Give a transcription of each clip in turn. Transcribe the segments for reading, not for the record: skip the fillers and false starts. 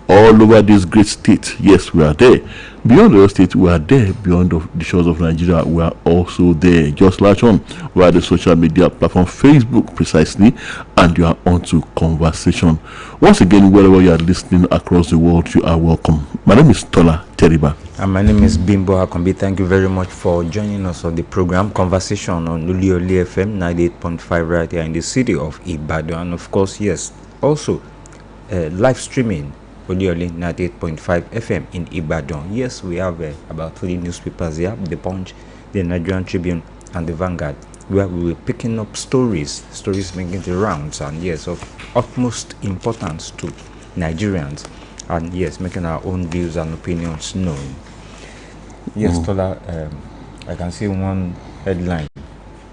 all over this great state. Yes, we are there. Beyond the state, we are there. Beyond the shores of Nigeria, we are also there. Just latch on. We are the social media platform, Facebook precisely, and you are on to conversation. Once again, wherever you are listening across the world, you are welcome. My name is Tola Teriba. And my name is Bimbo Akombi. Thank you very much for joining us on the program Conversation on OLUYOLEFM 98.5 right here in the city of Ibadan. And of course, yes, also live streaming Oluyole 98.5 FM in Ibadan. Yes, we have about 3 newspapers here: The Punch, the Nigerian Tribune, and the Vanguard, where we will be picking up stories making the rounds, and yes, of utmost importance to Nigerians, and yes, making our own views and opinions known. Yes, Tola, I can see one headline,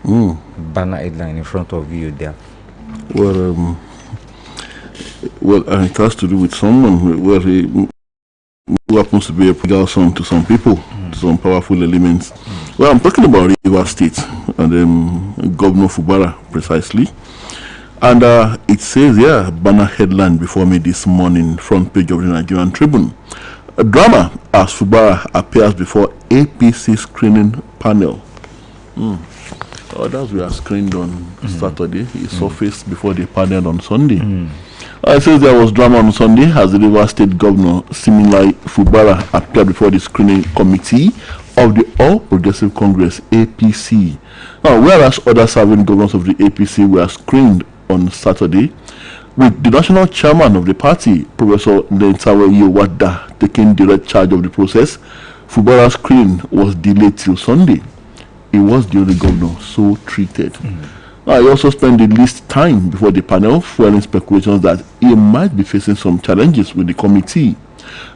banner headline in front of you there. Well, it has to do with someone who happens to be a political son to some people, to some powerful elements. Well, I'm talking about Rivers State and Governor Fubara precisely. And it says, banner headline before me this morning, front page of the Nigerian Tribune. A drama as Fubara appears before APC screening panel. Others were screened on Saturday. He surfaced before the panel on Sunday. It says there was drama on Sunday as the Rivers State Governor Siminalayi Fubara appeared before the screening committee of the All Progressive Congress (APC). Now, whereas other serving governors of the APC were screened on Saturday, with the national chairman of the party, Professor Nentawe Yewada, taking direct charge of the process, Fubara's screening was delayed till Sunday. He was the only governor so treated. He also spent the least time before the panel fueling speculations that he might be facing some challenges with the committee.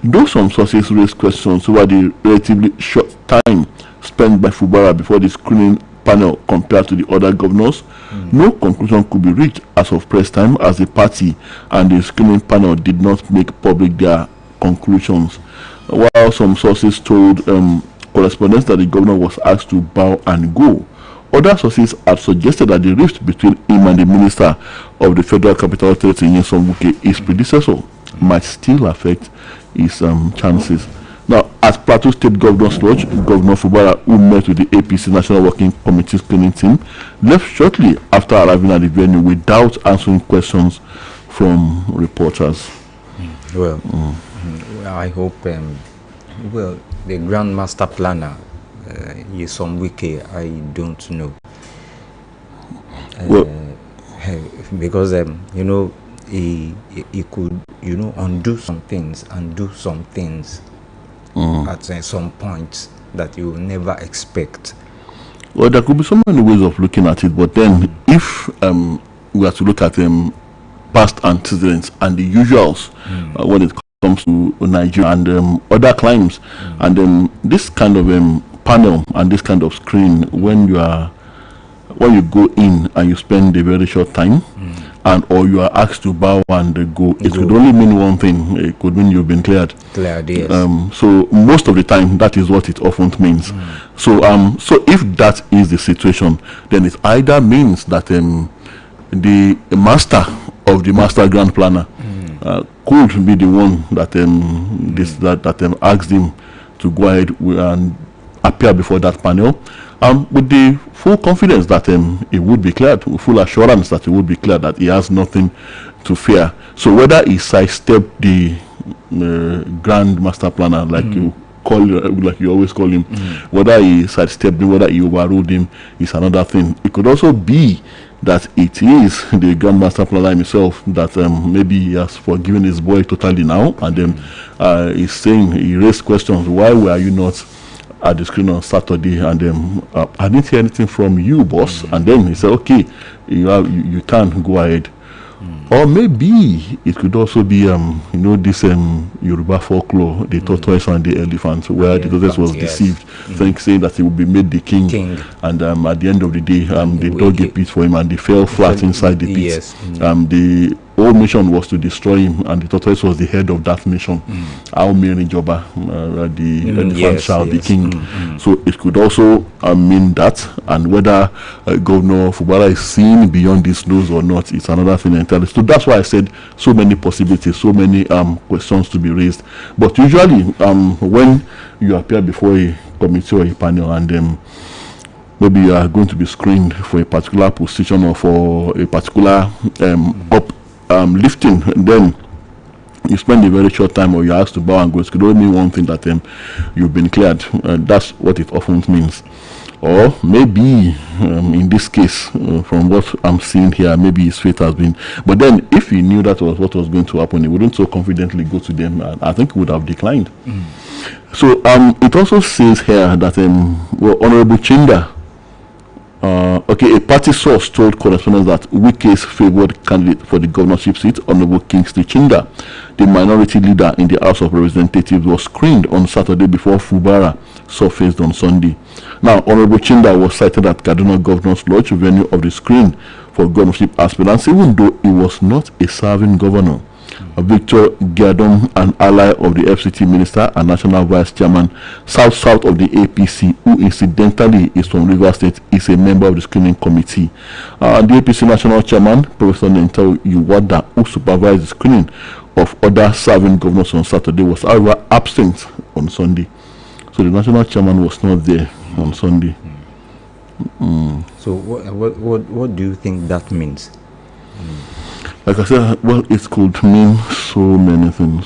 Though some sources raised questions over the relatively short time spent by Fubara before the screening panel compared to the other governors, no conclusion could be reached as of press time, as the party and the screening panel did not make public their conclusions. While some sources told correspondents that the governor was asked to bow and go, other sources have suggested that the rift between him and the Minister of the Federal Capital Territory, Nyesom Wike, his predecessor, might still affect his chances. Now, at Plateau State Governor's Lodge, Governor Fubara, who met with the APC National Working Committee screening team, left shortly after arriving at the venue without answering questions from reporters. Well, I hope, the Grand Master Planner, Nyesom Wike, I don't know. Because he could undo some things and do some things at some points that you will never expect. Well, there could be so many ways of looking at it, but then if we are to look at past antecedents and the usuals when it comes to Nigeria and other climes, and this kind of panel and this kind of screen, when you go in and you spend a very short time, or you are asked to bow and go, it could only mean one thing. It could mean you've been cleared. Yes. So most of the time, that is what it often means. So if that is the situation, then it either means that the master of the master grand planner could be the one that that asked him to go ahead and appear before that panel, with the full confidence that he would be cleared, with full assurance that he would be cleared, that he has nothing to fear. So whether he sidestepped the Grand Master Planner, like you always call him, whether he sidestepped him, whether he overruled him, is another thing. It could also be that it is the Grand Master Planner himself that maybe he has forgiven his boy totally now, and then he's saying, he raised questions, why were you not at the screen on Saturday? And I didn't hear anything from you, boss. And then he said, okay, you can go ahead. Or maybe it could also be this Yoruba folklore, the tortoise and the elephant, where the tortoise was deceived, saying that he would be made the king. And at the end of the day, they dug a pit for him and they fell flat inside the pit. whole mission was to destroy him, and the tortoise was the head of that mission. How Mary Joba, the elephant child, the king. So it could also mean that, and whether Governor Fubara is seeing beyond this news or not, it's another thing entirely. So that's why I said so many possibilities, so many questions to be raised. But usually, when you appear before a committee or a panel, and maybe you are going to be screened for a particular position or for a particular lifting, then you spend a very short time, or you're asked to bow and go. It could only mean one thing, that you've been cleared. That's what it often means. Or maybe in this case, from what I'm seeing here, maybe his fate has been. But then, if he knew that was what was going to happen, he wouldn't so confidently go to them. I think he would have declined. So it also says here that Honorable Chinda, a party source told correspondents that Wike's favored candidate for the governorship seat, Honorable Kingsley Chinda, the minority leader in the House of Representatives, was screened on Saturday before Fubara surfaced on Sunday. Now, Honorable Chinda was cited at Kaduna Governor's Lodge, venue of the screen for governorship aspirants, even though he was not a serving governor. Victor Giadom, an ally of the FCT minister and national vice chairman, south of the APC, who incidentally is from Rivers State, is a member of the screening committee. The APC national chairman, Professor Nenta Uwada, who supervised the screening of other serving governors on Saturday, was however absent on Sunday. So the national chairman was not there on Sunday. So what do you think that means? Like I said, well, it could mean so many things.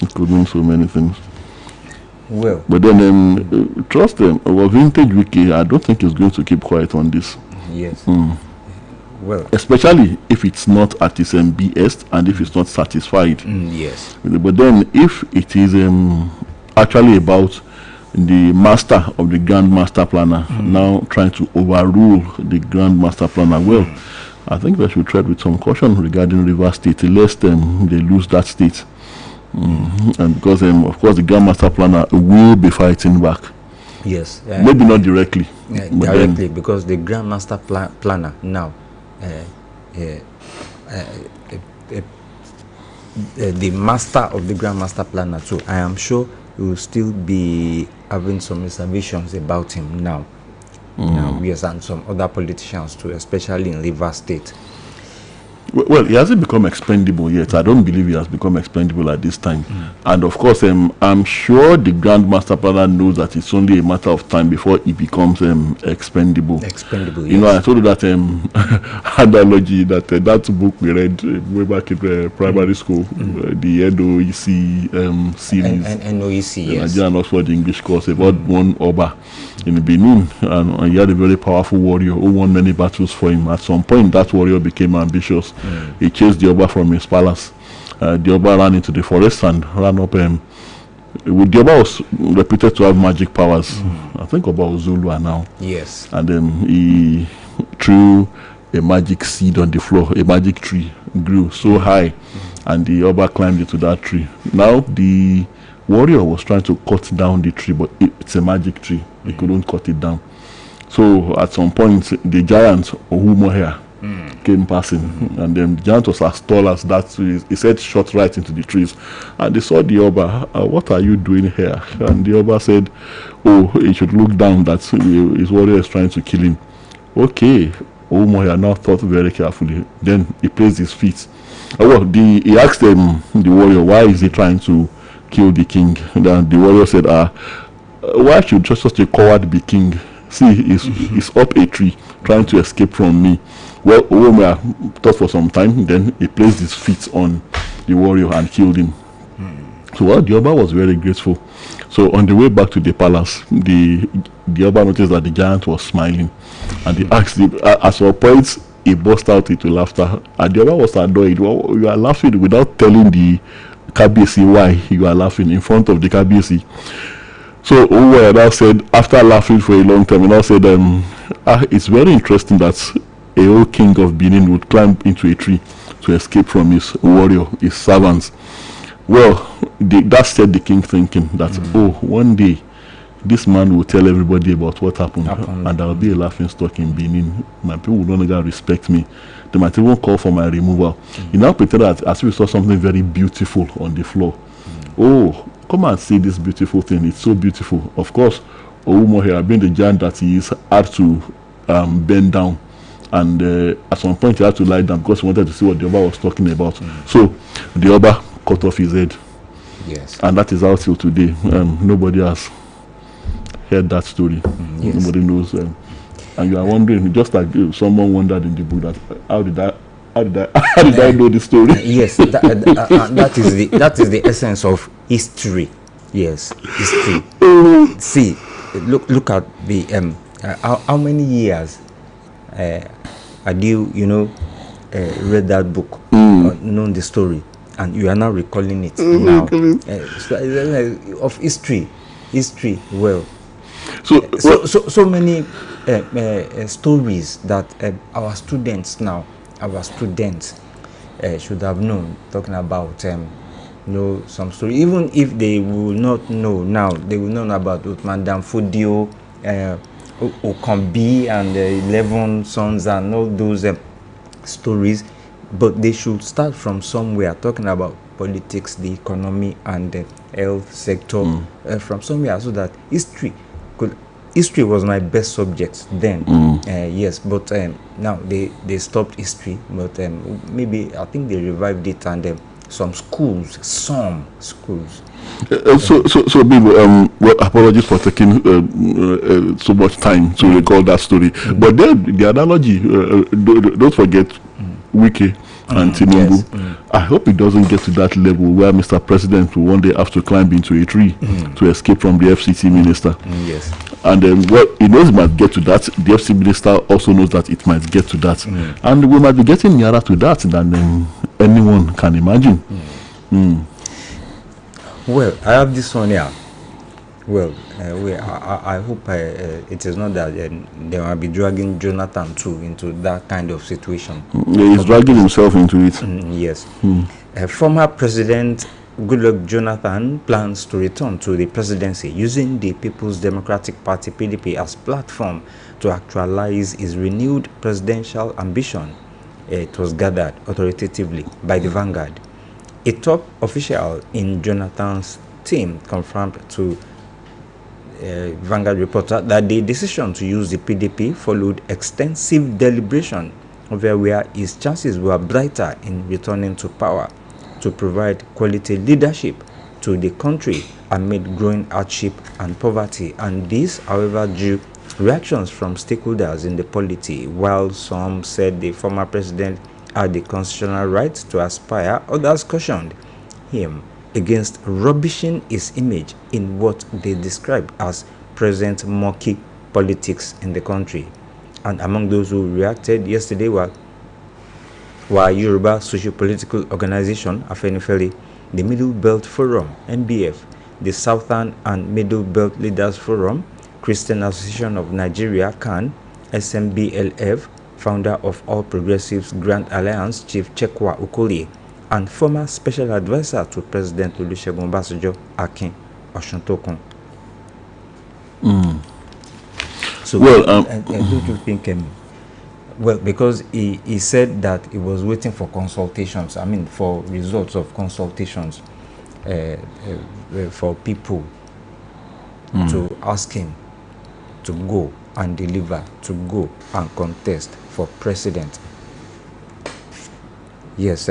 It could mean so many things. Well, but then trust them. Our vintage wiki, I don't think is going to keep quiet on this. Yes. Well, especially if it's not at its best and if it's not satisfied. Yes. But then if it is actually about the master of the Grand Master Planner now trying to overrule the Grand Master Planner, well, I think they should tread with some caution regarding Rivers State, lest they lose that state. And because, of course, the Grand Master Planner will be fighting back. Yes. Maybe not directly. Directly, because the Grand Master Planner now, the master of the Grand Master Planner too, I am sure he will still be having some reservations about him now. Yes, and some other politicians too, especially in Rivers State. Well, he hasn't become expendable yet. I don't believe he has become expendable at this time. And of course, I'm sure the Grand Master Planner knows that it's only a matter of time before he becomes expendable. Expendable, yes. You know, I told you that analogy, that book we read way back in primary school, the NOEC series. NOEC, yes. Nigerian Oxford English course about one Oba in Benin, and he had a very powerful warrior who won many battles for him. At some point, that warrior became ambitious. He chased the Oba from his palace. The Oba ran into the forest and ran up. The Oba was reputed to have magic powers. I think Oba was Zulu now. Yes. And he threw a magic seed on the floor. A magic tree grew so high, and the Oba climbed into that tree. Now the warrior was trying to cut down the tree, but it's a magic tree. He couldn't cut it down. So at some point, the giant Ohumohea came passing, and then the giant was as tall as that tree. He said, shot right into the trees, and they saw the Oba. What are you doing here? And the Oba said, oh, he should look down, that his warrior is trying to kill him. Okay, Ohumohea now thought very carefully. Then he placed his feet. He asked the warrior, why is he trying to kill the king? Then the warrior said, why should just such a coward be king? See, he's up a tree trying to escape from me. Well, Owomea thought for some time, then he placed his feet on the warrior and killed him. So the Oba was very grateful. So on the way back to the palace, the Oba noticed that the giant was smiling, and he asked him, at some point he burst out into laughter, and the Oba was annoyed. Well, you are laughing without telling the Kabiyesi why you are laughing in front of the Kabiyesi. So Owoya now said, after laughing for a long time, he now said, it's very interesting that a old king of Benin would climb into a tree to escape from his warrior, his servants. Well, that set the king thinking that, one day this man will tell everybody about what happened. And there will be a laughing stock in Benin. My people will no longer respect me. they might even call for my removal. He now pretended as if he saw something very beautiful on the floor. Oh, come and see this beautiful thing. It's so beautiful. Of course, Oumo here, being the giant that he is, had to bend down. And at some point, he had to lie down because he wanted to see what the Oba was talking about. So, the Oba cut off his head. Yes. And that is how till today. Nobody has heard that story. Yes. Nobody knows. And you are wondering, just like someone wondered in the book, that how did I know the story? Yes, that is the essence of history. Yes, history. See, look at the how many years had you read that book, known the story, and you are now recalling it now. Of history. Well, so many stories that our students should have known, talking about some story. Even if they will not know now, they will know about Madam Fudio, Okambi, and 11 Sons, and all those stories. But they should start from somewhere, talking about politics, the economy, and the health sector, from somewhere, so that history was my best subject then. Yes, but now they stopped history, but maybe I think they revived it, and some schools. So Bibo, well, apologies for taking so much time to recall that story. But then the analogy, don't forget Wiki and Tinubu. Yes. I hope it doesn't get to that level where Mr. President will one day have to climb into a tree to escape from the FCT minister. Yes. And he knows it might get to that. The FC minister also knows that it might get to that. And we might be getting nearer to that than anyone can imagine. Well, I have this one here. Well, I hope it is not that they will be dragging Jonathan too into that kind of situation. He's dragging himself into it. Yes. Former President Goodluck Jonathan plans to return to the presidency using the People's Democratic Party (PDP) as platform to actualize his renewed presidential ambition. It was gathered authoritatively by the Vanguard. A top official in Jonathan's team confirmed to Vanguard reporter that the decision to use the PDP followed extensive deliberation over where his chances were brighter in returning to power to provide quality leadership to the country amid growing hardship and poverty. And this, however, drew reactions from stakeholders in the polity. While some said the former president had the constitutional right to aspire, others cautioned him against rubbishing his image in what they described as present murky politics in the country. And among those who reacted yesterday were Yoruba Socio-Political Organization, Afenifere, the Middle Belt Forum, MBF, the Southern and Middle Belt Leaders Forum, Christian Association of Nigeria, CAN, SMBLF, founder of All Progressives Grand Alliance, Chief Chekwa Okolie, and former special advisor to President Olusegun Obasanjo, Akin Oshuntokun. So, well, don't you think? Well, because he said that he was waiting for consultations. I mean, for results of consultations, for people to ask him to go and deliver, to go and contest for president. Yes,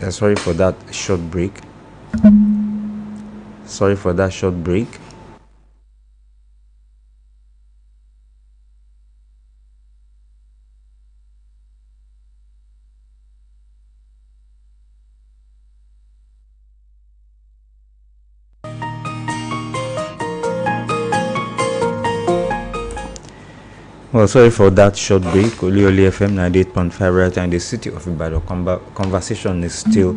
sorry for that short break. Well, sorry for that short break. Oluyole FM 98.5 right in the city of Ibadan. Conversation is still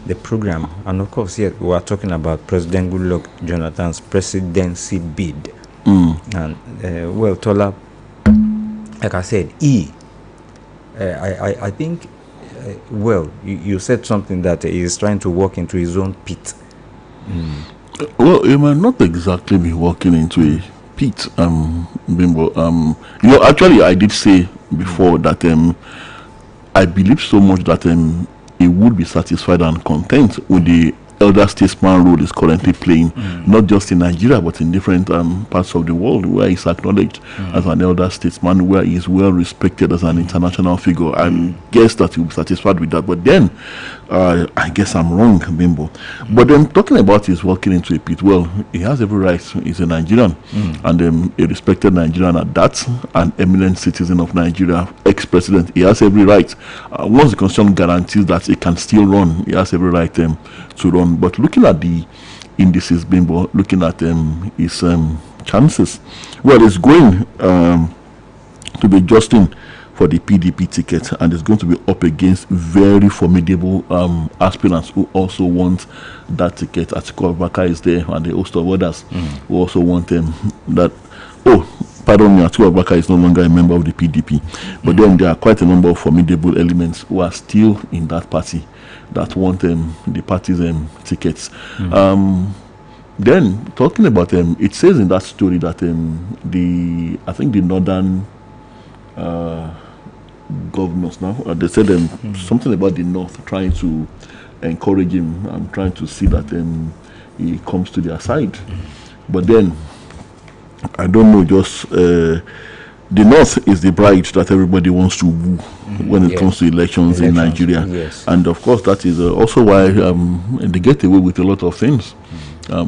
the program. And of course, yes, we are talking about President Goodluck Jonathan's presidency bid. And, well, Tola, like I said, I think, well, you said something that he is trying to walk into his own pit. Well, he might not exactly be walking into a pit, Bimbo. Actually, I did say before that I believe so much that he would be satisfied and content with the elder statesman role is currently playing, not just in Nigeria but in different parts of the world, where he's acknowledged as an elder statesman, where he is well respected as an international figure. I guess that he'll be satisfied with that. But then I guess I'm wrong, Bimbo. But then talking about his walking into a pit, well, he has every right. He's a Nigerian and a respected Nigerian at that, an eminent citizen of Nigeria, ex-president. He has every right. Once the constitution guarantees that he can still run, he has every right to run. But looking at the indices, Bimbo, looking at his chances, well, he's going to be justing for the PDP ticket, and it's going to be up against very formidable aspirants who also want that ticket. Atiku Abubakar is there, and a host of others who also want that. Pardon me, Atiku Abubakar is no longer a member of the PDP, but then there are quite a number of formidable elements who are still in that party that want the party's tickets. Then talking about it says in that story that I think the northern governors now they said something about the north trying to encourage him and trying to see that he comes to their side. But then I don't know, just the north is the bride that everybody wants to woo when it comes to elections in Nigeria. Yes. And of course that is also why they get away with a lot of things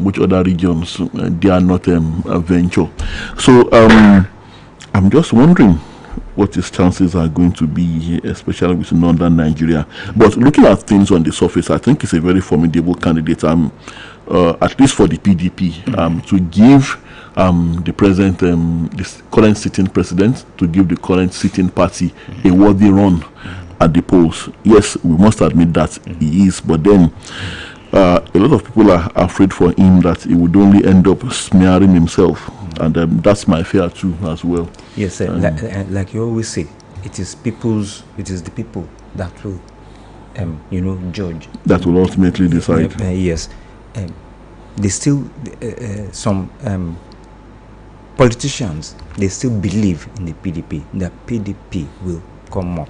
which other regions they are not a venture. So I'm just wondering what his chances are going to be, especially with northern Nigeria. But looking at things on the surface, I think he's a very formidable candidate, at least for the PDP, to give the present, this current sitting president, to give the current sitting party a worthy run at the polls. Yes, we must admit that he is, but then a lot of people are afraid for him that he would only end up smearing himself, and that's my fear too as well. Yes, like you always say, it is the people that will, judge. That will ultimately decide. Yes, they still some politicians, they still believe in the PDP. The PDP will come up.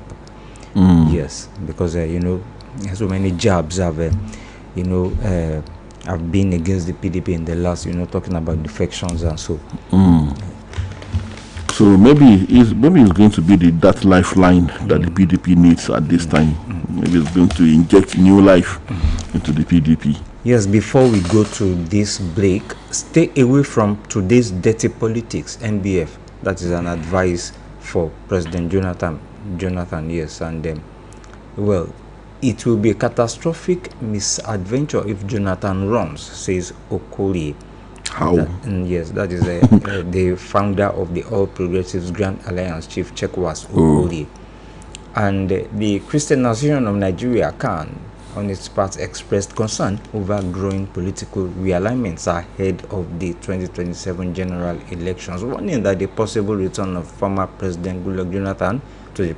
Yes, because so many jabs have have been against the PDP in the last, talking about defections and so. So maybe it's going to be that lifeline that the PDP needs at this time. Maybe it's going to inject new life into the PDP. Yes, before we go to this break, stay away from today's dirty politics, NBF. That is an advice for President Jonathan, yes, and well, it will be a catastrophic misadventure if Jonathan runs, says Okoli. How? Yes, that is the founder of the All Progressives Grand Alliance, Chief Chekwas Okoli. And the Christian Association of Nigeria, CAN, on its part, expressed concern over growing political realignments ahead of the 2027 general elections, warning that the possible return of former President Goodluck Jonathan to the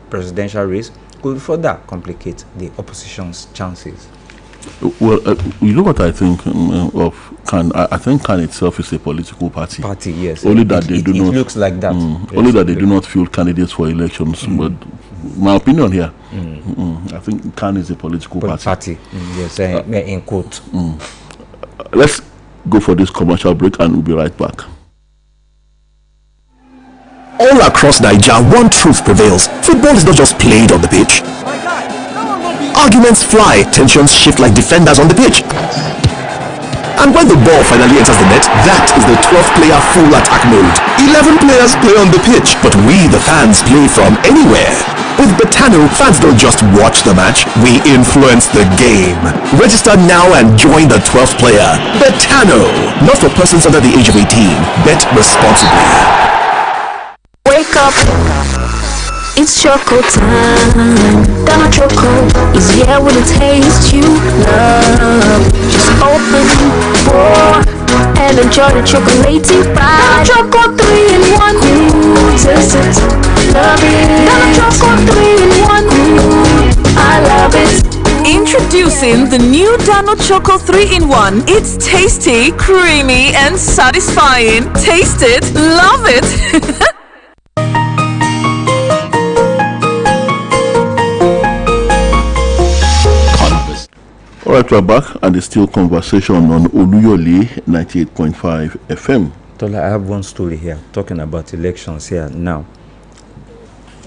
presidential race could further complicate the opposition's chances. Well, you know what I think of CAN? I think CAN itself is a political party. Yes. Only that they do not. It looks like that. Only that they do not field candidates for elections. But my opinion here, I think CAN is a political party. Yes, in quote. Let's go for this commercial break and we'll be right back. All across Nigeria, one truth prevails. Football is not just played on the pitch. Arguments fly, tensions shift like defenders on the pitch. And when the ball finally enters the net, that is the 12-player full attack mode. 11 players play on the pitch, but we, the fans, play from anywhere. With Betano, fans don't just watch the match, we influence the game. Register now and join the 12th player. Betano, not for persons under the age of 18. Bet responsibly. Wake up, it's choco time. Donna Choco is here with a taste you love. Just open the door and enjoy the chocolatey vibe. Donna Choco 3 in 1. Taste it, love it. Donna Choco 3 in 1. I love it. Introducing the new Dano Choco 3-in-1. It's tasty, creamy, and satisfying. Taste it, love it. All right, we're back, and it's still conversation on Oluyole 98.5 FM. Tola, I have one story here talking about elections here now.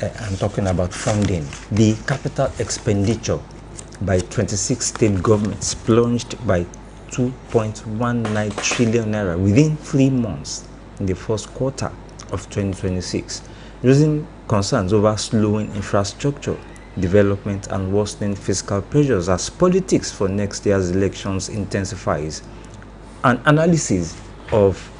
I'm talking about funding. The capital expenditure by 26 state governments plunged by 2.19 trillion naira within 3 months in the first quarter of 2026, raising concerns over slowing infrastructure development and worsening fiscal pressures as politics for next year's elections intensifies. An analysis of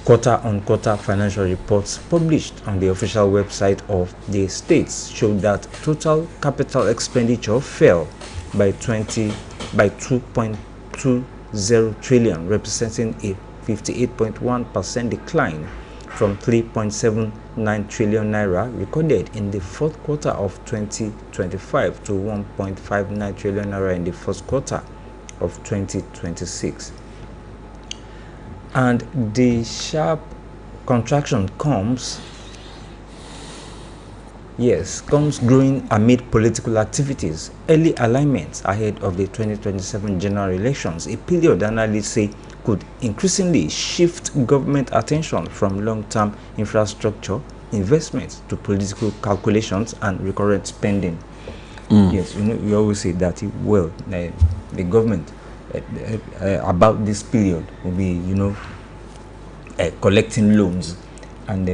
quarter-on-quarter financial reports published on the official website of the states showed that total capital expenditure fell by 2.20 trillion, representing a 58.1% decline from 3.79 trillion naira recorded in the fourth quarter of 2025 to 1.59 trillion naira in the first quarter of 2026. And the sharp contraction comes growing amid political activities, early alignments ahead of the 2027 general elections, a period analysts say could increasingly shift government attention from long-term infrastructure investments to political calculations and recurrent spending. Yes, we always say that, the government about this period will be, collecting loans and,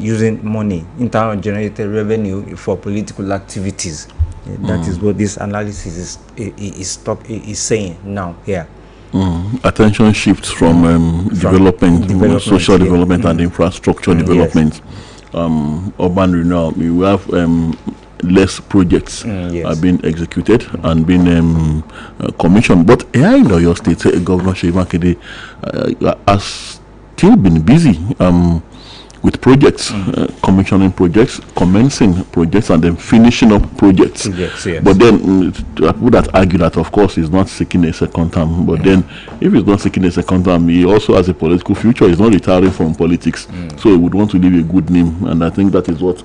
using money, internal generated revenue for political activities. That is what this analysis is saying now here. Attention shifts from development, social development and infrastructure development. Urban renewal. We have less projects are being executed and being commissioned. But here in your state, Governor Seyi Makinde has still been busy with projects, commissioning projects, commencing projects, and then finishing up projects. But then people that argue that, of course, he's not seeking a second term. But then, if he's not seeking a second term, he also has a political future. He's not retiring from politics, so he would want to leave a good name. And I think that is what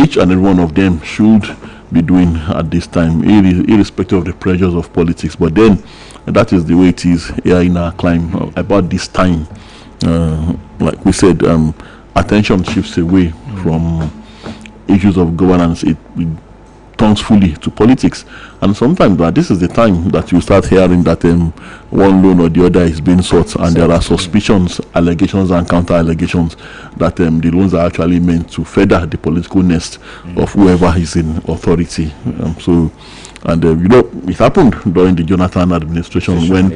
each and every one of them should be doing at this time, irrespective of the pressures of politics. But then, that is the way it is here in our climb. About this time, like we said, attention shifts away from issues of governance. It turns fully to politics, and sometimes this is the time that you start hearing that one loan or the other is being sought, and there are suspicions, allegations and counter allegations that the loans are actually meant to feather the political nest of whoever is in authority. And it happened during the Jonathan administration when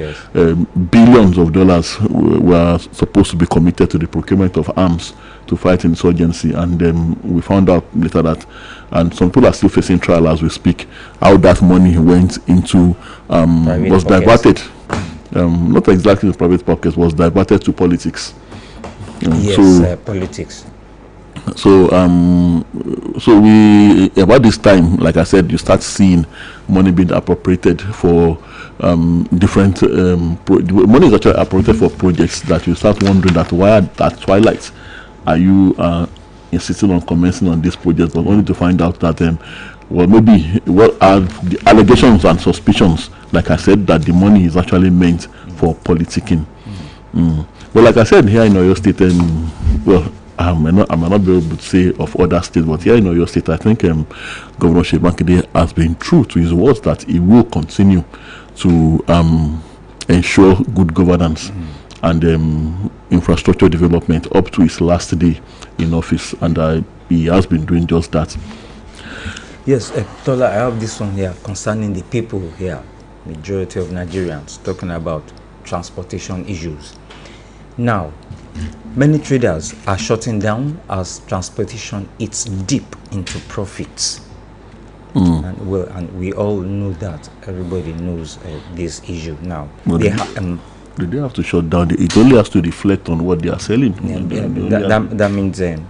billions of dollars were supposed to be committed to the procurement of arms to fight insurgency, and we found out later that, and some people are still facing trial as we speak, how that money went into was diverted, not exactly in private pockets, was diverted to politics. Politics. So we about this time, like I said, you start seeing money being appropriated for different money is actually appropriated for projects that you start wondering that why at twilight are you insisting on commencing on this project, but only to find out that what are the allegations and suspicions, like I said, that the money is actually meant for politicking. But like I said, here in Oyo State, I might not be able to say of other states, but here in Oyo State, I think Governor Seyi Makinde has been true to his words that he will continue to ensure good governance and infrastructure development up to his last day in office, and he has been doing just that. Yes, Tola, I have this one here concerning the people here, majority of Nigerians, talking about transportation issues. Now, many traders are shutting down as transportation eats deep into profits. And we all know that. Everybody knows this issue now. They have to shut down. It only has to reflect on what they are selling. That means the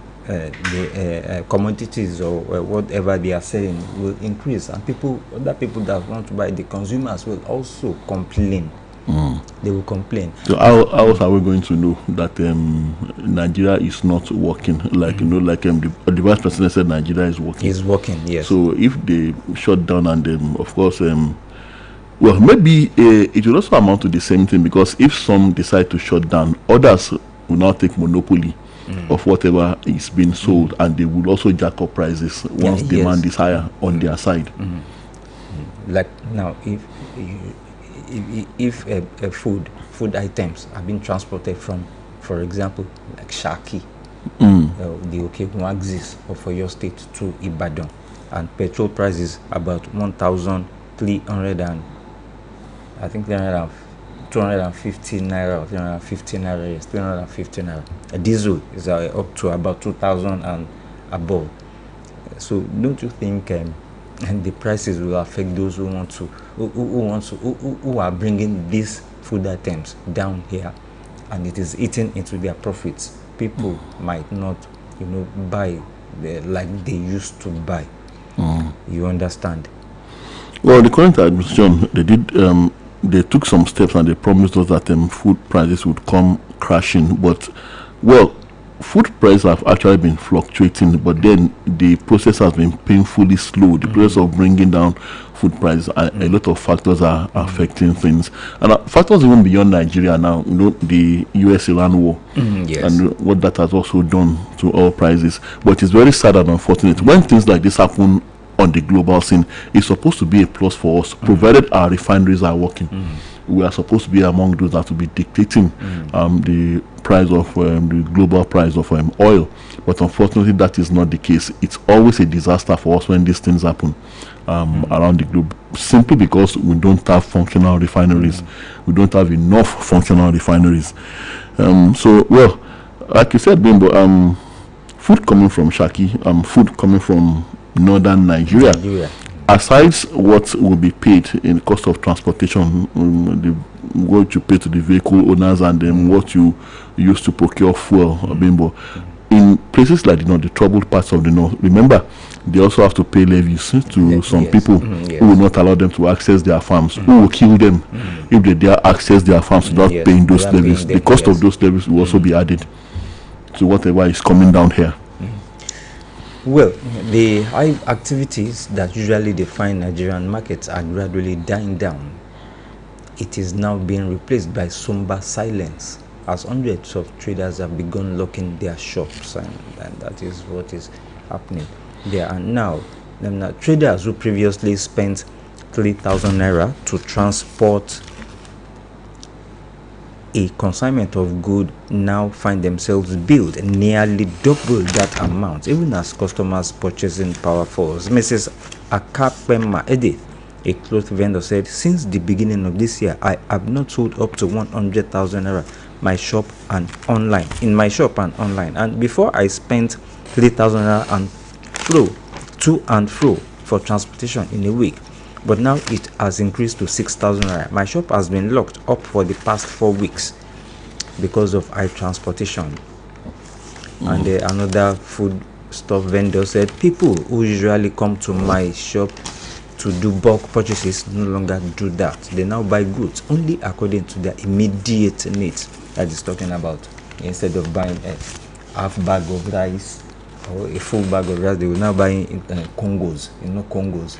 commodities or whatever they are selling will increase, and other people that want to buy, the consumers will also complain. They will complain. So how else are we going to know that Nigeria is not working? Like the vice president said, Nigeria is working. It's working, yes. So if they shut down and of course, well, maybe it will also amount to the same thing, because if some decide to shut down, others will now take monopoly of whatever is being sold, and they will also jack up prices once demand is higher on their side. Like now, if food items are being transported from, for example, like Shaki, the Okekun axis of your state to Ibadan, and petrol prices about 1,300 and I think 250 naira or 350 naira, yes, 350 naira. A diesel is up to about 2,000 and above. So don't you think and the prices will affect those who are bringing these food items down here, and it is eating into their profits? People might not, buy like they used to buy. You understand? Well, the current administration, they took some steps, and they promised us that food prices would come crashing. But, well, food prices have actually been fluctuating, but then the process has been painfully slow. The process of bringing down food prices, a lot of factors are affecting things, and factors even beyond Nigeria now. The US-Iran war, and what that has also done to oil prices. But it's very sad and unfortunate when things like this happen on the global scene. It's supposed to be a plus for us, provided our refineries are working. We are supposed to be among those that will be dictating the price of the global price of oil, but unfortunately that is not the case. It's always a disaster for us when these things happen around the globe, simply because we don't have functional refineries. We don't have enough functional refineries. So, well, like you said, Bimbo, food coming from Shaki, food coming from northern Nigeria. Aside what will be paid in cost of transportation, what you pay to the vehicle owners, and then what you use to procure fuel, Bimbo, in places like the troubled parts of the north, remember, they also have to pay levies to some people who will not allow them to access their farms, who will kill them if they dare access their farms without paying those levies. The cost of those levies will also be added to whatever is coming down here. Well, the high activities that usually define Nigerian markets are gradually dying down. It is now being replaced by somber silence, as hundreds of traders have begun locking their shops, and that is what is happening. There are now traders who previously spent 3,000 naira to transport a consignment of good now find themselves billed nearly double that amount, even as customers purchasing power falls. Mrs. Akapema Edith, a cloth vendor, said, "Since the beginning of this year, I have not sold up to 100,000 naira in my shop and online. And before I spent 3,000 naira and to and fro for transportation in a week. But now it has increased to 6,000 naira. My shop has been locked up for the past 4 weeks because of high transportation." And another food stuff vendor said, "People who usually come to my shop to do bulk purchases no longer do that. They now buy goods only according to their immediate needs." That is talking about, instead of buying a half bag of rice or a full bag of rice, they will now buy in Congos, Congos.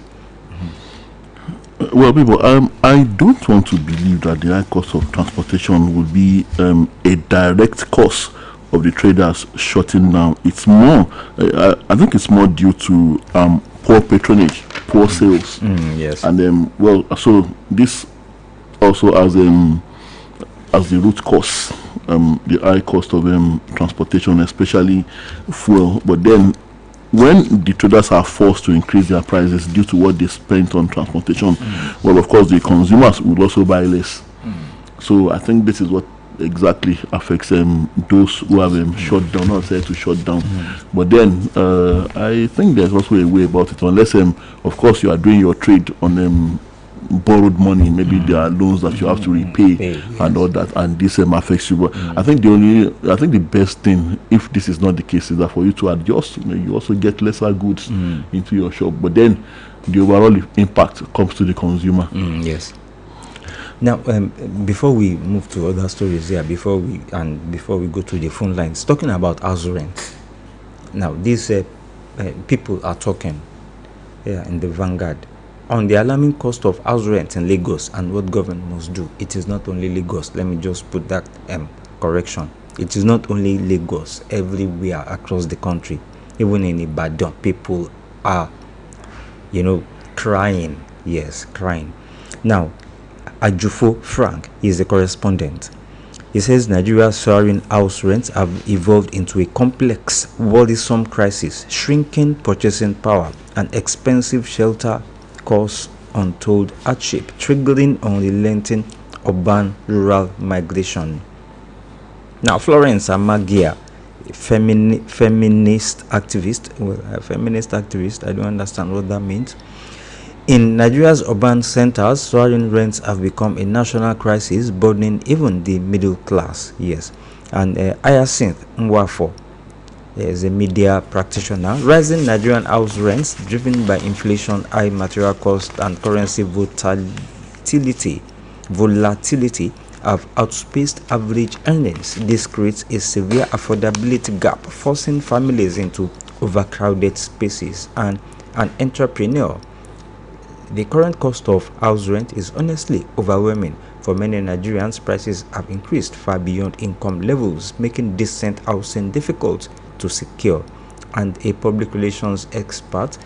Well, people, I don't want to believe that the high cost of transportation will be a direct cause of the traders shutting down. It's more, I think it's more due to poor patronage, poor sales. Yes. And well, so this also as the root cause, the high cost of transportation, especially fuel. But then, when the traders are forced to increase their prices due to what they spent on transportation, well, of course, the consumers will also buy less. So I think this is what exactly affects those who have shut down, not said to shut down. But then I think there's also a way about it, unless, of course, you are doing your trade on borrowed money. Maybe there are loans that you have to repay and all that, and this affects you. But I think the best thing, if this is not the case, is that for you to adjust. You also get lesser goods into your shop, but then the overall impact comes to the consumer. Yes. Now, before we move to other stories here, before we go to the phone lines, talking about house rent. Now, these people are talking in the Vanguard on the alarming cost of house rent in Lagos and what government must do. It is not only Lagos. Let me just put that correction. It is not only Lagos. Everywhere across the country, even in Ibadan, people are, crying. Yes, crying. Now, Ajufo Frank is the correspondent. He says Nigeria's soaring house rents have evolved into a complex, worrisome crisis. Shrinking purchasing power and expensive shelter cause untold hardship, triggering unrelenting urban-rural migration. Now, Florence Amagia, feminist activist, I don't understand what that means. In Nigeria's urban centers, soaring rents have become a national crisis, burdening even the middle class. Yes. And Hyacinth Nwafo is a media practitioner. Rising Nigerian house rents, driven by inflation, high material cost, and currency volatility, have outpaced average earnings. This creates a severe affordability gap, forcing families into overcrowded spaces. And an entrepreneur, the current cost of house rent is honestly overwhelming. For many Nigerians, prices have increased far beyond income levels, making decent housing difficult to secure. And a public relations expert,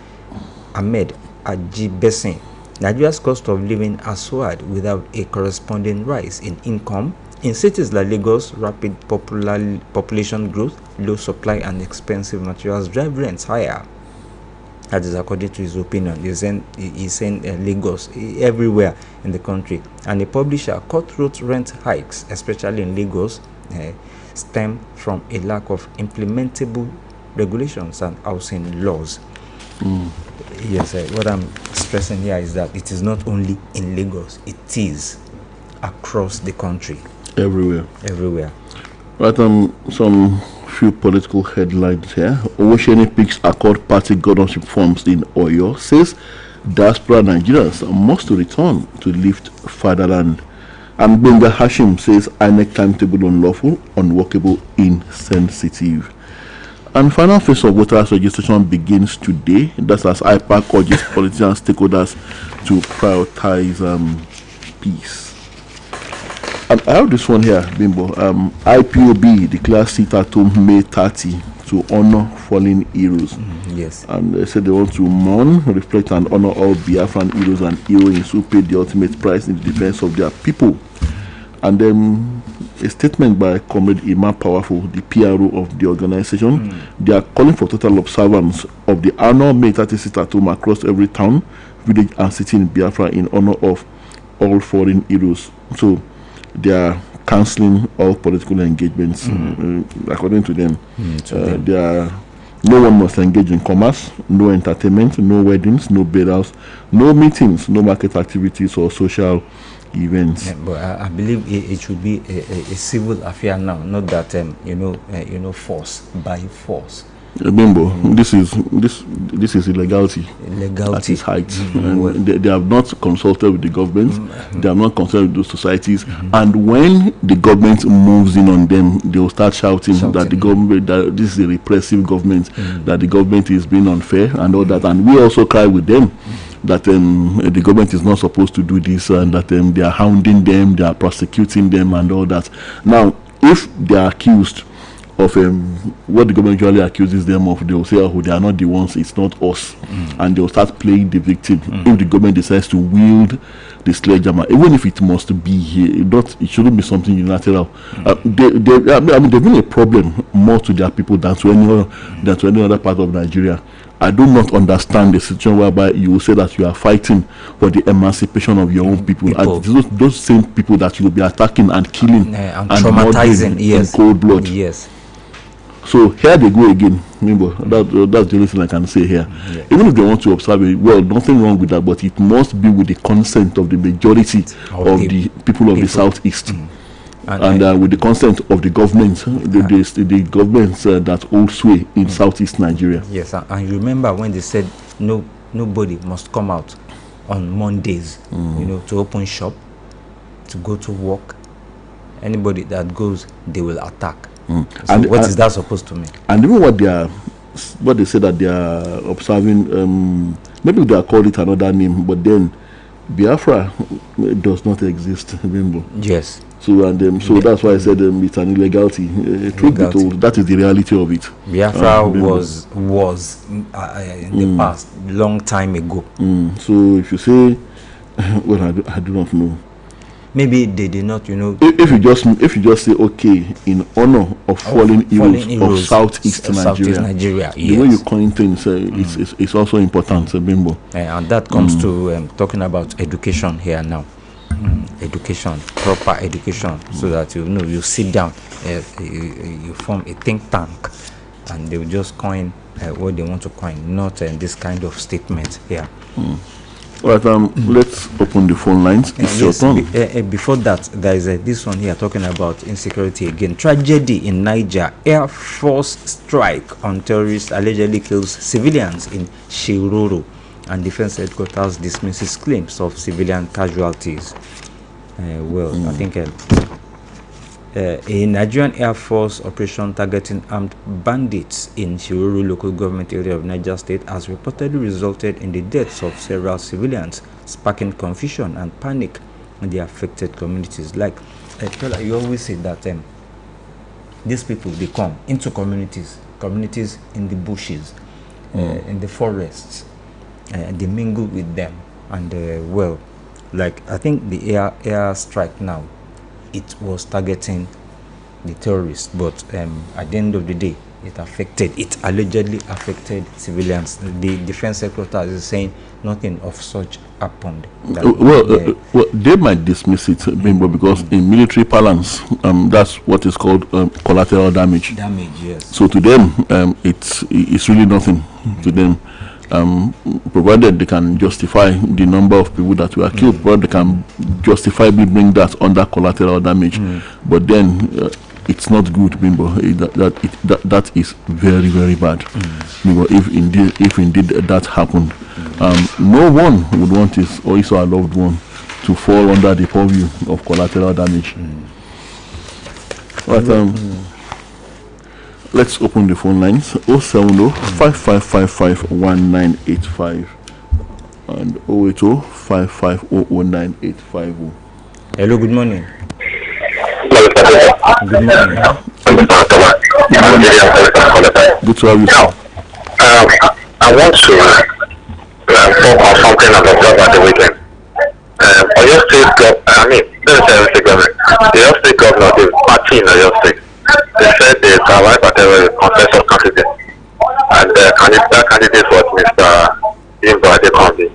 Ahmed Ajibesin, Nigeria's cost of living has soared without a corresponding rise in income. In cities like Lagos, rapid population growth, low supply, and expensive materials drive rents higher. That is according to his opinion. He's saying Lagos, everywhere in the country. And the publisher, cutthroat rent hikes, especially in Lagos, stem from a lack of implementable regulations and housing laws. Yes, what I'm stressing here is that it is not only in Lagos, it is across the country. Everywhere. Right, some few political headlines here. Owosheni picks Accord Party governorship forms in Oyo, says diaspora Nigerians must return to lift fatherland. And Benga Hashim says INEC timetable unlawful, unworkable, insensitive. And final phase of voters registration begins today. That's as IPAC urges politicians stakeholders to prioritize peace. And I have this one here, Bimbo. IPOB declares sit at home May 30 to honor fallen heroes. Yes. And they said they want to mourn, reflect, and honor all Biafran heroes and heroines who paid the ultimate price in the defense of their people. And then a statement by Comrade Imam Powerful, the PRO of the organization. They are calling for total observance of the annual May 30 sit at home across every town, village, and city in Biafra in honor of all fallen heroes. So they are cancelling all political engagements, according to them. No one must engage in commerce, no entertainment, no weddings, no burials, no meetings, no market activities or social events. Yeah, but I believe it should be a civil affair now, not that force by force. Bimbo, this is illegality. At its height. They have not consulted with the government. They have not consulted with those societies. And when the government moves in on them, they will start shouting that the government, that this is a repressive government, that the government is being unfair and all that. And we also cry with them that the government is not supposed to do this, and that they are hounding them, they are prosecuting them and all that. Now, if they are accused of what the government usually accuses them of, they will say, oh, they are not the ones, it's not us. And they will start playing the victim. If the government decides to wield the sledgehammer, even if it must be here, it shouldn't be something unilateral. They've been a problem more to their people than to any other part of Nigeria. I do not understand the situation whereby you will say that you are fighting for the emancipation of your own people. And those same people that you will be attacking and killing and traumatizing in cold blood. Yes. So here they go again. Remember, that's the only thing I can say here. Even if they want to observe it, well, nothing wrong with that, but it must be with the consent of the majority of the people of the Southeast. And with the consent of the government, the governments that hold sway in Southeast Nigeria. Yes, and you remember when they said nobody must come out on Mondays, to open shop. to go to work. Anybody that goes, they will attack. So And- what and- is that supposed to mean? And even what they say that they are observing, maybe they are called it another name, but then Biafra does not exist, Bimbo. Yes. So so that's why I said it's an illegality. Truth be told, that is the reality of it. Biafra Bimbo. was in the past, long time ago. So if you say, well, I do not know. Maybe they did not, If you just say okay in honor of fallen heroes of Southeast Nigeria, the way you yes. coin things, it's also important, Bimbo. And that comes to talking about education here now. Education, proper education, so that you sit down, you form a think tank, and they will just coin what they want to coin, not this kind of statement here. All right, let's open the phone lines. It's your turn. Before that, there is this one here talking about insecurity again. Tragedy in Niger. Air Force strike on terrorists allegedly kills civilians in Shiroro, and Defense Headquarters dismisses claims of civilian casualties. I think a Nigerian Air Force operation targeting armed bandits in Shiroro local government area of Niger State has reportedly resulted in the deaths of several civilians, sparking confusion and panic in the affected communities. Like you always say that these people, they come into communities in the bushes, in the forests, they mingle with them, and I think the air strike now, it was targeting the terrorists, but at the end of the day, it allegedly affected civilians. The defense secretary is saying nothing of such happened. Well, they might dismiss it, Bimbo, because in military parlance, that's what is called collateral damage. Yes. So to them, it's really nothing to them. Provided they can justify the number of people that were killed, provided they can justifiably bring that under collateral damage. But then it's not good, Bimbo. That is very, very bad. Bimbo, if indeed that happened, no one would want his or his or her loved one to fall under the purview of collateral damage. Right, let's open the phone lines. 070 5555 1985 and 080 5500 9850. Hello, good morning. Good morning. Good to have you. I want to talk on something I've observed at the weekend. Oyo State government, the Oyo State governor, the party in Oyo State, they said they arrived at a consensus candidate, and that candidate was Mr. Bimbo Adekombi,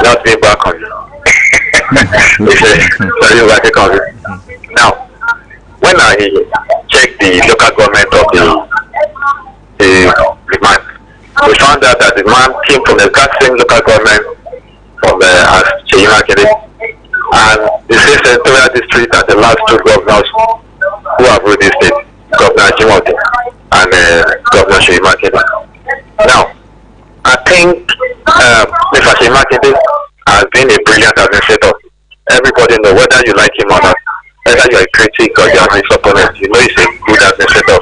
not Bimbo Adekombi. They said Bimbo Adekombi. Now, when I checked the local government of the man, we found out that the man came from the exact same local government from as Cheyima Kede, and the same senatorial district as the last two governors who have ruled this state, Governor Jimote and Governor Cheyima Kede. Now, I think Mr. Cheyima Kede has been a brilliant administrator. Everybody knows, whether you like him or not, whether you're a critic or you're his opponent, you know he's a good administrator.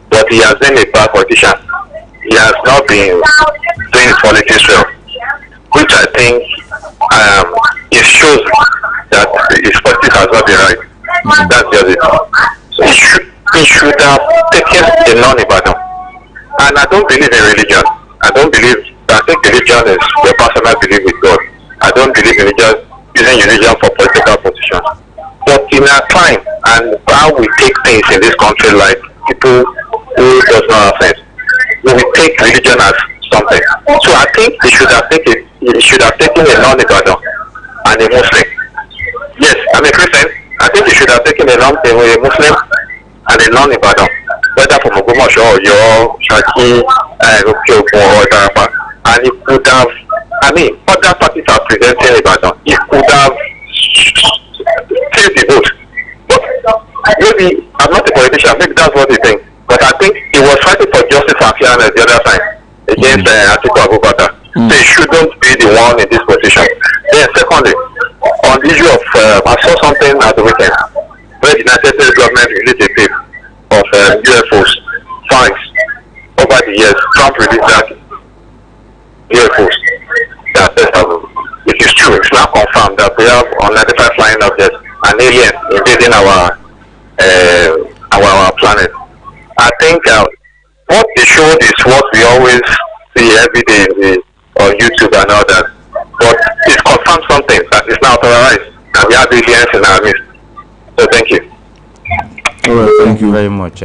But he has been a bad politician. He has not been doing his politics well, which I think it shows that his politics has not been right. That's just it. So he should have taken a non-Ibadan. And I don't believe in religion. I think religion is your personal belief with God. I don't believe in using religion for political positions. But in our time and how we take things in this country, like people who does not have sense, we take religion as something. So I think he should have taken a non-Ibadan and a Muslim. Yes, I'm a Christian. I think he should have taken a Muslim and a non-Ibadan, whether from Ogbomoso or Oyo, Shaki, Okeogun or Idarapa. And he could have, other parties are presenting Ibadan. He could have saved the vote. But maybe, I'm not a politician, maybe that's what he thinks. But I think he was fighting for justice and fairness the other side against Atiku Abubakar. So he shouldn't be the one in this position. Then secondly, on the issue of, I saw something at the an alien invading our planet. I think what they showed is what we always see every day on YouTube and all that. But it confirms something that is now authorized, and we have aliens in our midst. So thank you. All right, Thank you very much.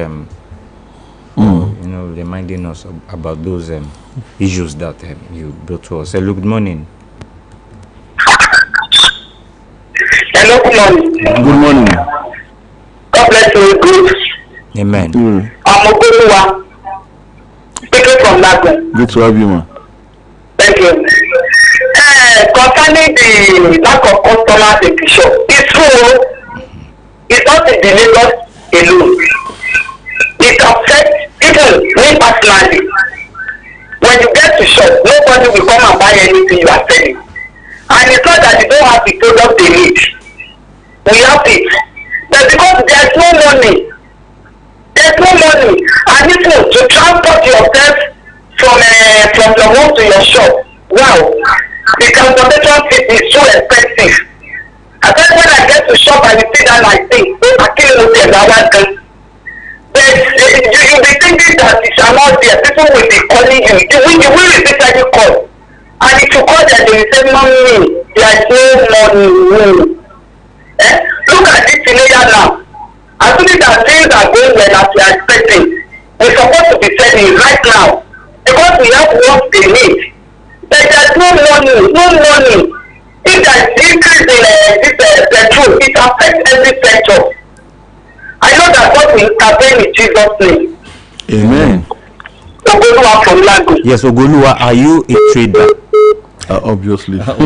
Reminding us about those issues that you brought to us. Hello, good morning. Hello, good morning. Good morning. God bless you. Good. Amen. I'm Oluyole, speaking from Lagos. Good to have you, man. Thank you. Concerning the lack of customers in the shop, it's true. It's not in the Lagos alone. It affects even me personally. When you get to shop, nobody will come and buy anything you are selling. And it's not that you don't have the product they need. We have it. But because there's no money. There's no money. And even to transport yourself from your home to your shop, wow, the transportation fee is so expensive. I think when I get to shop and you see that like thing, I kill you. But you'll be thinking that it shall not there. People will be calling you. You will repeatedly call. And if you call them, they will say, "Mommy, there is no money." Look at this scenario now. As soon as things are going well as we are expecting, we're supposed to be selling right now because we have what they need. But there's no money. If there is increase in this petrol, it affects every sector. I know that God will intervene in Jesus' name. Amen. Ogoluwa from Lagos. Yes, Ogoluwa, are you a trader? Obviously. Yes,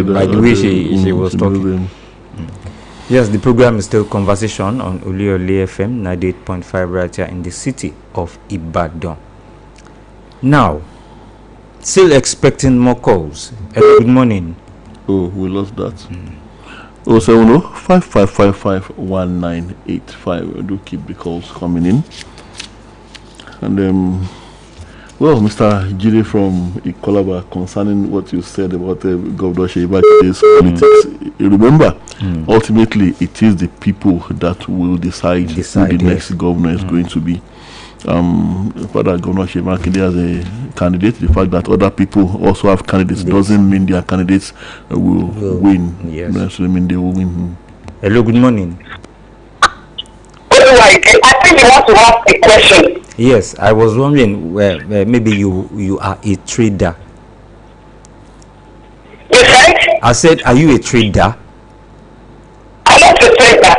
by the way she was talking. Yes, the program is still Conversation on Oluyole FM 98.5 right here in the city of Ibadan. Now, still expecting more calls. Good morning. Oh, we lost that. 070-5555-1985. Do keep the calls coming in. And Mr. Jide from Ikolaba, concerning what you said about Governor Sheyiba's politics, remember, ultimately it is the people that will decide who the next governor is going to be. Father Governor Sheyiba as a candidate, the fact that other people also have candidates doesn't mean their candidates will win. Yes. Doesn't mean they will win. Hello, good morning. I think you want to ask a question. Yes, I was wondering where maybe you are a trader. You said? I said, are you a trader? I'm not a trader.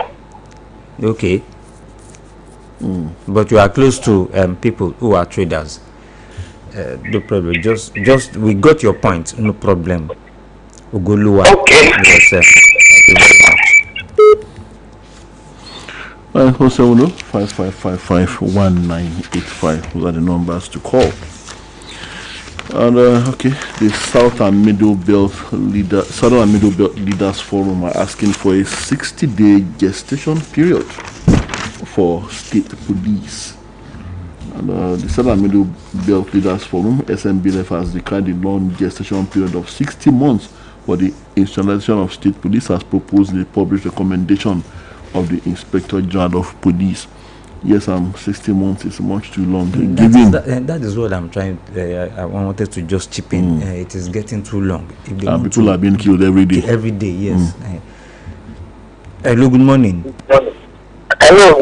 Okay. But you are close to people who are traders. No problem. Just we got your point. No problem. Ogoluwa. Okay. Yes, sir. Thank you very much. 070-5555-1985. Those are the numbers to call. And the Southern and Middle Belt Leaders Forum are asking for a 60-day gestation period for state police. And the Southern and Middle Belt Leaders Forum, SMBLF, has declared the long gestation period of 60 months for the institutionalization of state police as proposed in the published recommendation of the Inspector General of Police. Yes, 60 months is much too long. That is what I'm trying. I wanted to just chip in. It is getting too long. People are being killed every day. Every day, yes. Hello, good morning. Hello,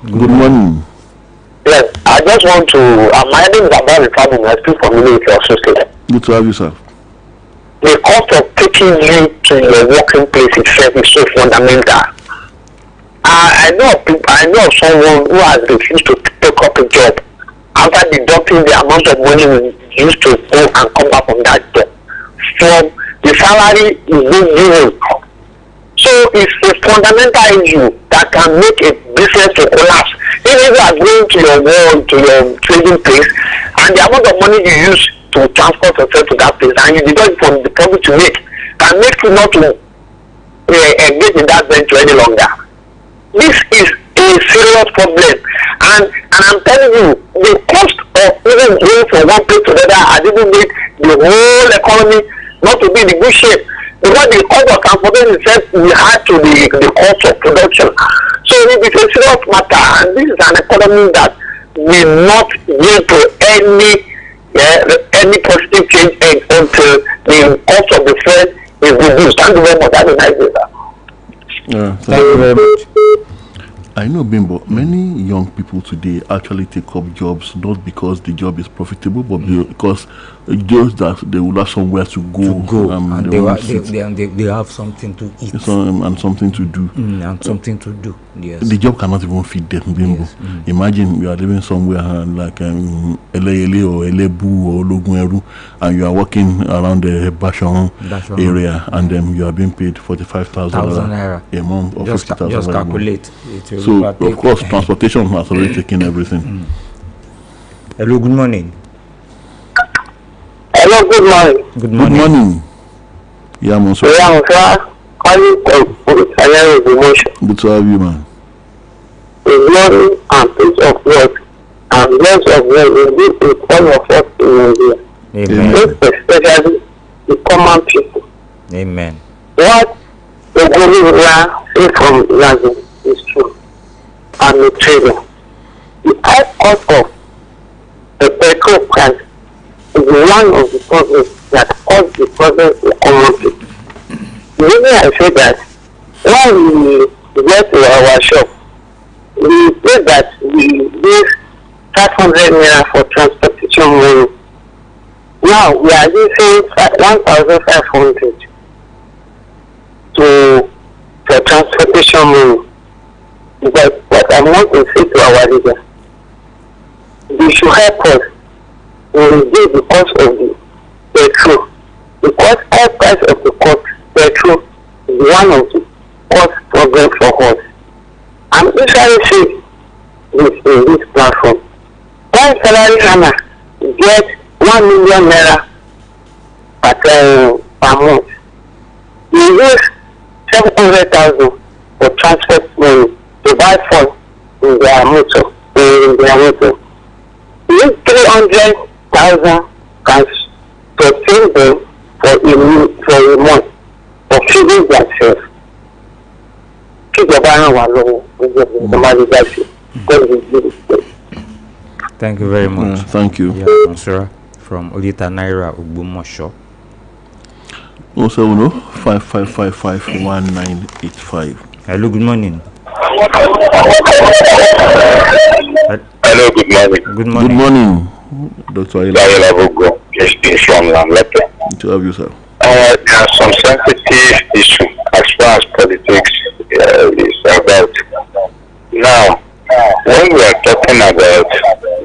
Good morning. Yes, I just want to. My name is Abba Family. I speak from Oluyole Associate. Good to have you, sir. The cost of taking you to your working place itself is so fundamental. I know of someone who has refused to take up a job after deducting the amount of money we used to go and come back from that job. From the salary is being given. So it's a fundamental issue that can make a business to collapse. If you are going to your work, to your trading place, and the amount of money you use to transport yourself to that place, and you deduct from the profit to make, can make you not to engage in that venture any longer. This is a serious problem, and I'm telling you, the cost of even going from one place to the other has even made the whole economy not to be in good shape. Because the cost of transportation itself will add to the cost of production. So it is a serious matter, and this is an economy that will not lead to any positive change until the cost of the fuel is reduced. Thank you very much. Have a nice day, sir. Yeah, Thank you very much. I know, Bimbo, many young people today actually take up jobs not because the job is profitable, but because just that they will have somewhere to go, and they have something to eat and something to do. And something to do. Yes. The job cannot even feed them, Bimbo. Yes. Imagine you are living somewhere like Oluyole or Elebu or Ologunẹru, and you are working around the Bashan area, and you are being paid 45,000 naira a month or 50,000. Just calculate. So of course, transportation has already taken everything. Hello, good morning. Hello, good morning. Good morning. Good morning. Yeah, Monsieur. Yeah, sir. Calling for emotion. Good to have you, man. The glory and peace of God and bless of God will be with all of us in Nigeria. Amen. Especially the common people. Amen. What the Oluyole say from Latin is true. I'm a trader. The high cost of the petrol price is one of the problems that cause the problem of common people. The reason I say that, when we get to our shop, we say that we use 500 naira for transportation money. Now we are using 1,500 for transportation money. But what I want to say to our leader, they should help us to reduce the cost of the petrol. Because all price of the cost petrol is one of the cost problem for us. I'm usually saying this in this platform. One salary earner get 1 million naira per month. You use 700,000 for transport money to buy fuel in their motor. Use 300,000 cash to pay them for a month for feeding themselves. Thank you very much. Thank you. Yeah, Monsieur from Olita Naira Ogbomosho. 070-5555-1985. Hello, good morning. Hello, good morning. Good Good morning. morning, Dr. Ayla. Daniel Abogo, PhD from Lamlepe. Good to have you, sir. There are some sensitive issues as far as politics is about. Now, when we are talking about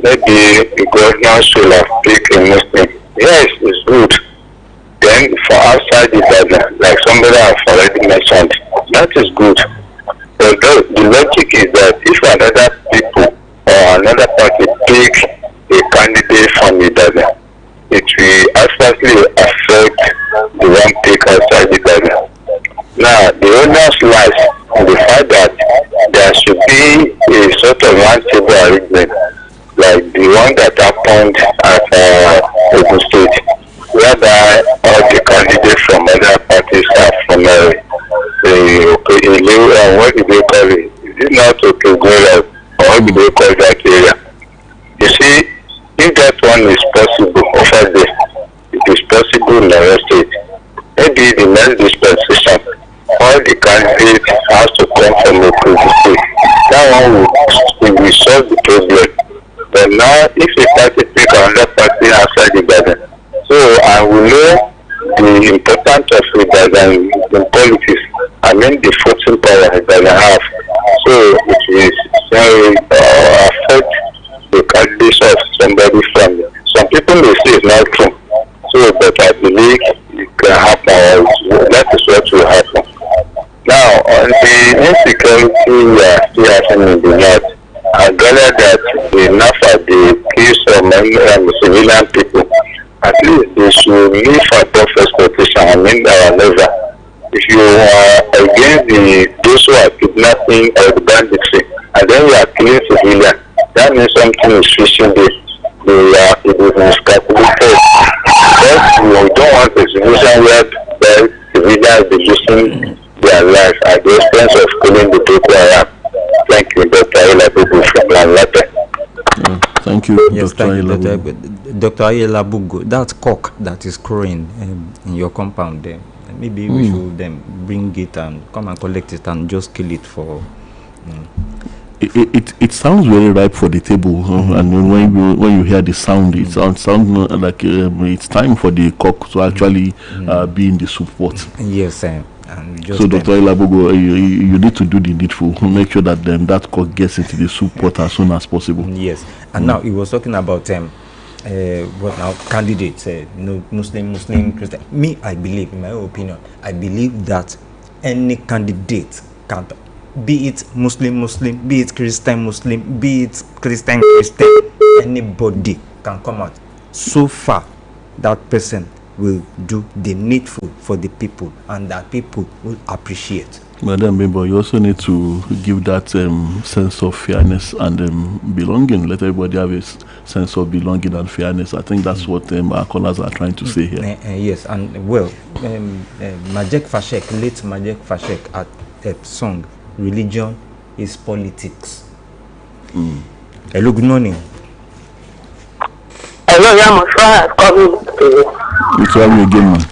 maybe the governor should have picked a Muslim, yes, it's good. Then for outside the Bible, like somebody has already mentioned, that is good. Although the logic is that if another people or another party pick a candidate from the Bible, it will adversely affect the one pick outside the Bible. Now, the onus lies in the fact that there should be a sort of roundtable arrangement, like the one that happened at Ogun State, whereby all the candidates from other parties are from what do they call it? Is it not Okegola, or what do they call that area? You see, if that one is possible over there, it is possible in our state. Maybe the next dispensation, all the candidates has to come from Okegola State. That one will solve the problem. But now, if a party pick another party outside the garden, so I will know the importance of the garden in politics. I mean the voting power that I have. So it is very affect the candidacy of somebody from some people may say it's not true. So but I believe it can happen. That is what will happen. Now on the insecurity we are still happening in the north, I gather that the NAFA they kill some civilian people. At least they should live above expectation. I mean our level. If you are against those who are kidnapping or the banditry, and then you are killing civilians, that means something is fishing there. It is miscalculated. Because we don't want a situation where the civilians Nigeria will be losing their lives at the expense of killing the Boko Haram. Thank you, Dr. Ayelabugu from Lanlate. Thank you, Yes, Dr. thank you, Ayelabugu. Dr. Ayelabugu. That cock that is crowing in your compound there, maybe we should bring it and come and collect it and just kill it for. It sounds very ripe for the table, and when you hear the sound, it sounds like it's time for the cock to actually be in the soup pot. Yes, and just so Dr. Ayelabugu, you need to do the needful. Make sure that that cock gets into the soup pot as soon as possible. Yes, and now he was talking about what now candidates, Muslim, Christian. Me, I believe, in my opinion, I believe that any candidate can. Be it Muslim, be it Christian, be it Christian, anybody can come out. So far, that person will do the needful for the people, and that people will appreciate. But then, remember, you also need to give that sense of fairness and belonging. Let everybody have a sense of belonging and fairness. I think that's what our callers are trying to say here. Yes, and well, Majek Fashek, late Majek Fashek, at a song. Religion is politics. Hello, good morning. Hello, Yamusra, coming to you. It's me again, man.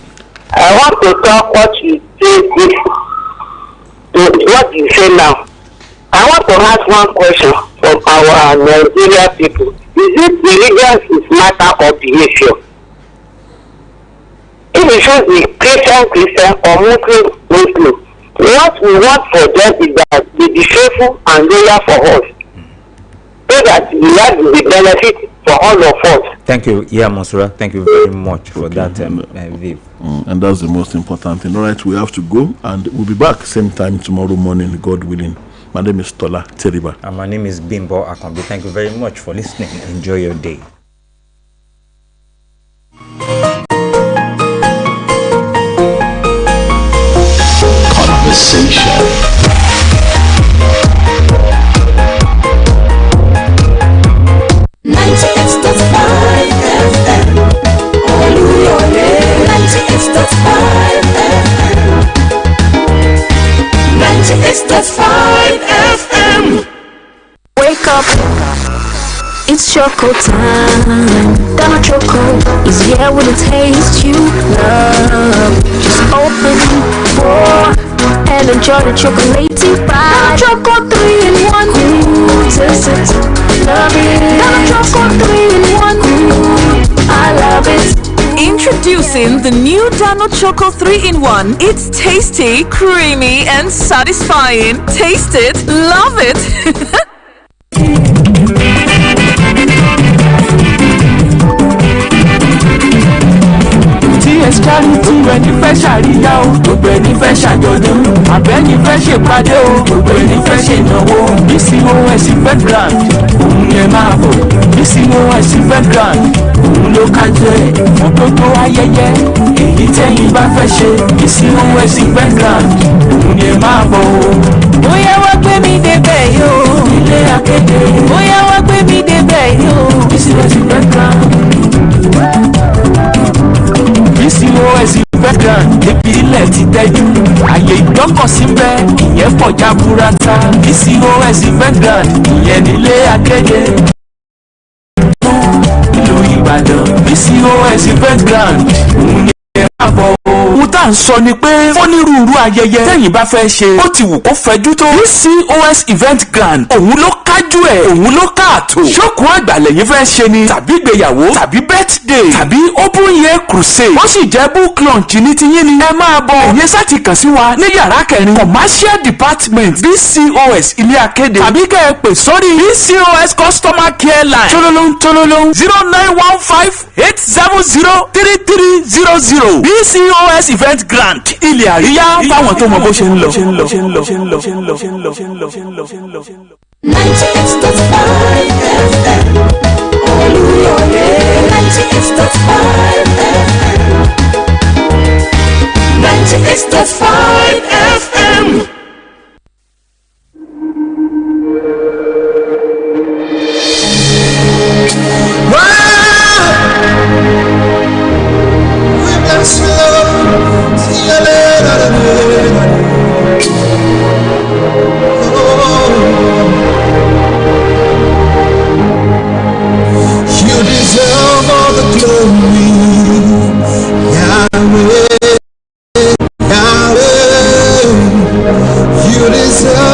I want to talk what you say, what you say now. I want to ask one question from our Nigerian people. Is it religion is matter of behavior? If it should be Christian or Muslim, what we want for them is that they be faithful and loyal for us, so that we have the benefit for all of us. Thank you, Monsura. Thank you very much for that view. And that's the most important thing. All right, we have to go, and we'll be back same time tomorrow morning, God willing. My name is Tola Teriba. And my name is Bimbo Akambi. Thank you very much for listening. Enjoy your day. Conversation. Oluyole 98.5 FM 98.5 FM. Wake up, it's choco time. Donna Choco is here with a taste you love. Just open and enjoy the chocolatey ride. Choco 3-in-1. Taste it, love it. Donna Choco 3-in-1. I love it. Introducing the new Dano Choco 3-in-1. It's tasty, creamy, and satisfying. Taste it, love it. gbogbo ẹni fẹ́ ṣàríyá o, gbogbo ẹni fẹ́ ṣàjọ̀dún, àbẹ́ni fẹ́ ṣèpàdé o, gbogbo ẹni fẹ́ ṣènáwó. BCOS Event Grand òun yẹn máa bọ̀, BCOS Event Grand òun ló kájọ ẹ̀ fún gbogbo ayẹyẹ èyí tẹ́yìn bá fẹ́ ṣe. BCOS Event Grand òun yẹn máa bọ̀ o. Bóyá wá gbé mi débẹ̀ yóò, ilé akéde. Bóyá wá gbé mi débẹ̀ yóò, BCOS Event Grand. BCOS Event Grand débi ilẹ̀ ti tẹ́jú, àyè ìgbọ́kọ̀sí ń bẹ ìyẹn pọ̀ jaburata. BCOS Event Grand ìyẹn nílé akéde ìlú Ìbàdàn. BCOS Event Grand òun ni ẹ máa bọ̀ o. Ohun tá à ń sọ ni pé onírúurú ayẹyẹ tẹ́yìn bá fẹ́ ṣe ó ti wù kó fẹjú tó. BCOS Event Grand òun ló kájú ẹ̀, òun ló káàtó. Ṣókùn àgbà lẹ́yìn fẹ́ ṣe ni, tàbí ìgbéyàwó, tàbí birthday, tàbí open year crusade. Ó sì jẹ́ book launch ní tiyín ni ẹ máa bọ̀. Ẹ̀yẹ sá ti kàn sí wa ní yàrá kẹrin commercial department BCOS ilé akéde, tàbí kẹ́ ẹ pè sórí BCOS customer care line tololong 0915-870-3300. BCOS Event Grand ilé àríyá fáwọn tó mọ bó ṣe ń lọ. 98.5 FM Oluyole 98.5 FM 98.5 FM. We bless you, see you later. rise up.